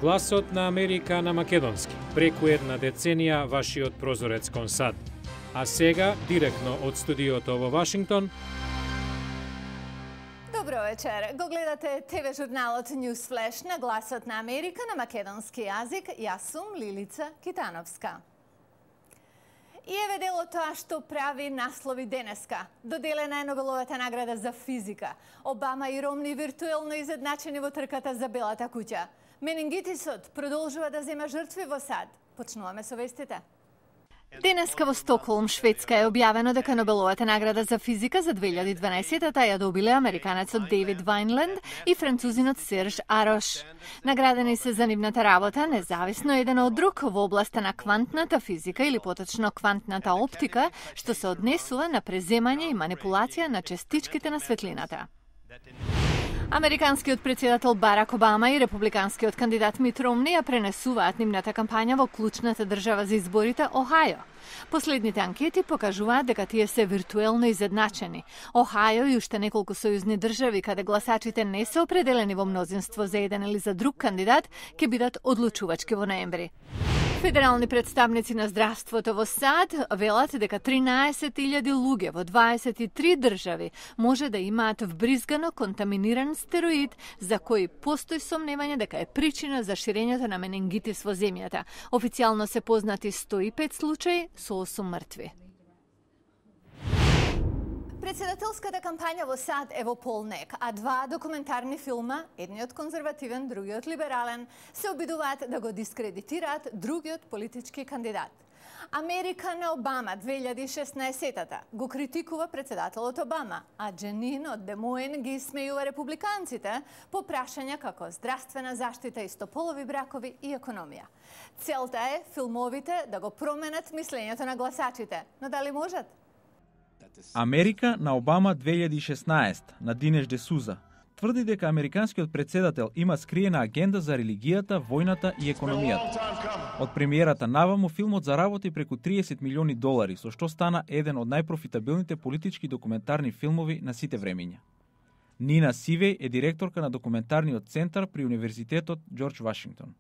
Гласот на Америка на македонски. Преку една деценија вашиот прозорец кон САД. А сега, директно од студиото во Вашингтон. Добро вечер. Го гледате ТВ журналот News Flash на Гласот на Америка на македонски јазик. Јас сум Лилица Китановска. И еве дел од тоа што прави наслови денеска. Доделена е Нобеловата награда за физика. Обама и Ромни виртуелно изедначени во трката за Белата куќа. Менингитисот продолжува да зема жртви во САД. Почнуваме со вестите. Денеска во Стокхолм, Шведска е објавено дека Нобеловата награда за физика за 2012-та ја добиле американецот Дейвид Вајнленд и французинот Серж Арош. Наградени се за нивната работа, независно еден од друг во областа на квантната физика или поточно квантната оптика, што се однесува на преземање и манипулација на частичките на светлината. Американскиот претседател Барак Обама и републиканскиот кандидат Мит Ромни ја пренесуваат нивната кампања во клучната држава за изборите Охајо. Последните анкети покажуваат дека тие се виртуелно изедначени. Охајо и уште неколку сојузни држави каде гласачите не се определени во мнозинство за еден или за друг кандидат ќе бидат одлучувачки во ноември. Федерални представници на здравството во САД велат дека 13.000 луѓе во 23 држави може да имаат вбризгано контаминиран стероид за кој постои сомневање дека е причина за ширењето на менингитис во земјата. Официјално се познати 105 случаи со 8 мртви. Председателската кампања во САД е во полнек, а два документарни филма, едниот конзервативен, другиот либерален, се обидуваат да го дискредитираат другиот политички кандидат. Америка на Обама 2016-та го критикува председателот Обама, а Дженин од Демоин ги смејува републиканците по прашања како здравствена заштита, истополови бракови и економија. Целта е филмовите да го променат мислењето на гласачите, но дали можат? Америка на Обама 2016 на Динеш де Суза тврди дека американскиот претседател има скриена агенда за религијата, војната и економијата. Од премиерата наваму филмот заработи преку $30 милиони, со што стана еден од најпрофитабилните политички документарни филмови на сите времиња. Нина Сивеј е директорка на документарниот центар при Универзитетот Џорџ Вашингтон.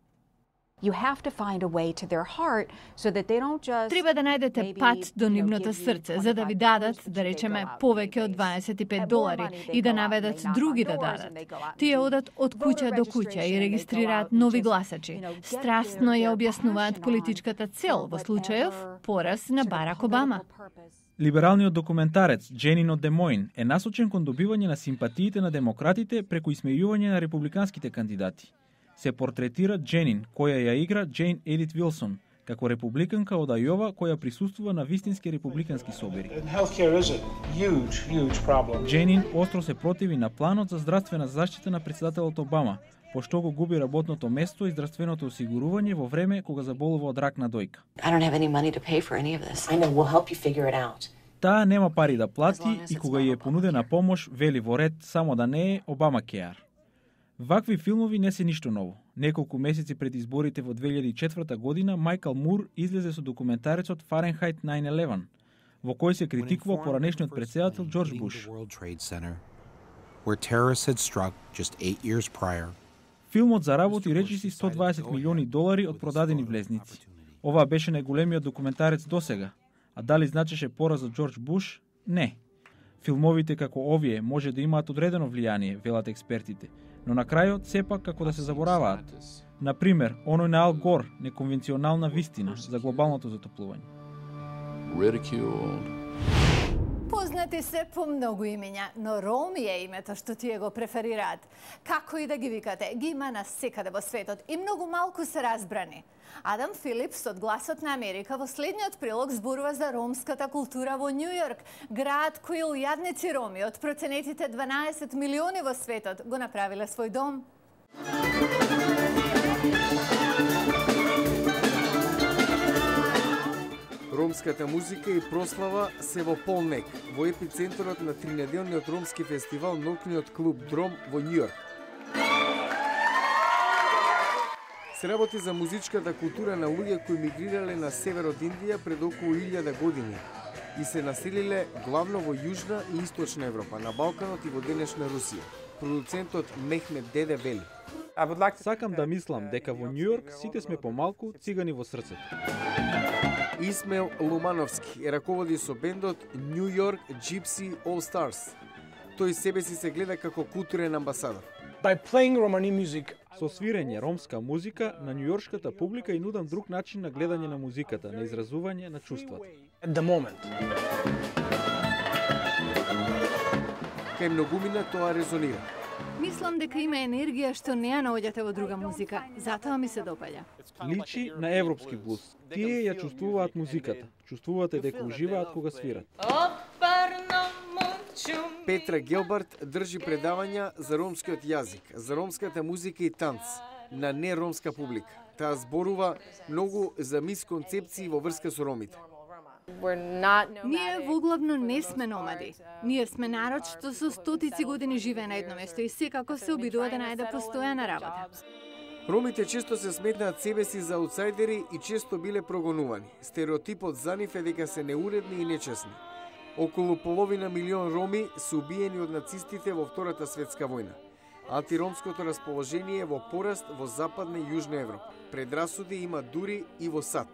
Треба да најдете пат до нивното срце, за да ви дадат, да речеме, повеќе од $25 и да наведат други да дадат. Тие одат од куќа до куќа и регистрираат нови гласачи. Страстно ја објаснуваат политичката цел, во случајов пораз на Барак Обама. Либералниот документарец Дженин од Демоин е насочен кон добивање на симпатиите на демократите преку исмејување на републиканските кандидати. Се портретира Дженин, која ја игра Джейн Едит Вилсон, како републиканка од Ајова која присуствува на вистински републикански собери. Дженин остро се противи на планот за здравствена заштита на председателот Обама, пошто го губи работното место и здравственото осигурување во време кога заболува од рак на дојка. Таа нема пари да плати и кога ја е понудена помош, вели во ред само да не е Обамакеар. Вакви филмови не се ништо ново. Неколку месеци пред изборите во 2004 година Мајкл Мур излезе со документарецот Фаренхајт 9/11, во кој се критикува поранешниот председател Џорџ Буш. Филмот заработи речиси $120 милиони од продадени влезници. Ова беше најголемиот документарец досега, а дали значеше пораз за Џорџ Буш? Не. Филмовите како овие може да имаат одредено влијание, велат експертите, но на крајот сепак како да се забораваат. Например, оној на Ал Гор, неконвенционална вистина за глобалното затоплување. Познати се по многу имења, но Роми е името што тие го преферираат. Како и да ги викате, ги има насекаде во светот и многу малку се разбрани. Адам Филипс од Гласот на Америка во следниот прилог зборува за ромската култура во Њу Јорк, град кој илјадници роми од проценетите 12 милиони во светот го направиле свој дом. Ромската музика и прослава се во полнек, во епицентарот на тринеделниот ромски фестивал Ноќниот клуб Дром во Њу Јорк. Се работи за музичката култура на луѓе кои мигрирале на север од Индија пред околу 1000 години и се населиле главно во Јужна и Источна Европа, на Балканот и во денешна Русија. Продуцентот Мехмет Деде вели: Сакам да мислам дека во Њујорк сите сме помалку цигани во срцето. Исмел Лумановски раководи со бендот New York Gypsy All Stars. Тој себе си се гледа како културен амбасадор. Со свирење ромска музика на њујоршката публика и нудам друг начин на гледање на музиката, на изразување на чувствата. Кај многумина тоа резонира. Мислам дека има енергија што не ја наоѓате во друга музика, затоа ми се допаѓа. Личи на европски блуз. Тие ја чувствуваат музиката, чувствувате дека уживаат кога свират. Петра Гелбарт држи предавања за ромскиот јазик, за ромската музика и танц на неромска публика. Таа зборува многу за мисконцепции во врска со ромите. Ние воглавно не сме номади. Ние сме народ што со стотици години живее на едно место и секако се обидува да најде постојана работа. Ромите често се сметнаат себе си за аутсайдери и често биле прогонувани. Стереотипот за нив е дека се неуредни и нечесни. Околу половина милион роми се убиени од нацистите во Втората светска војна. Антиромското расположение е во пораст во Западна и Јужна Европа. Предрасуди има дури и во САД.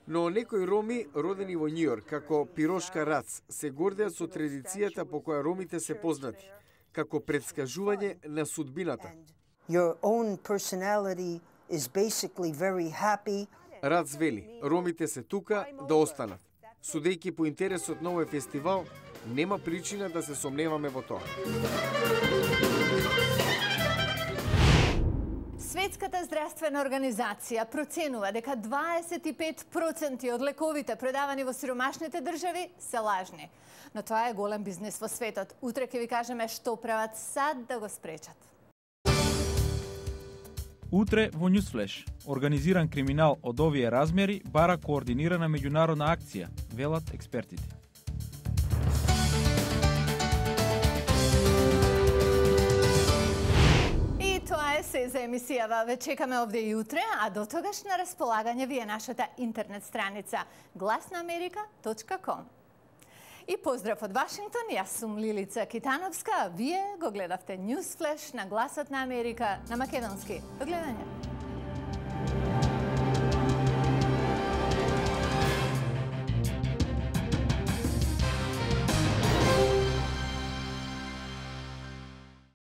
Но некои роми, родени во Њујорк, како Пирошка Рац, се гордеат со традицијата по која ромите се познати, како предскажување на судбината. Your own personality is basically very happy. Рац вели, ромите се тука да останат. Судејќи по интересот на овој фестивал, нема причина да се сомневаме во тоа. Светската здравствена организација проценува дека 25% од лековите продавани во сиромашните држави се лажни. Но тоа е голем бизнес во светот. Утре ќе ви кажеме што прават САД да го спречат. Утре во Newsflash, организиран криминал од овие размери бара координирана меѓународна акција, велат експертите. И тоа е се за емисијава. Ве чекаме овде и утре, а до тогаш на располагање ви е нашата интернет страница glasnaamerika.com. И поздрав од Вашингтон, јас сум Лилица Китановска, а вие го гледавте Newsflash на Гласот на Америка на македонски. До гледање!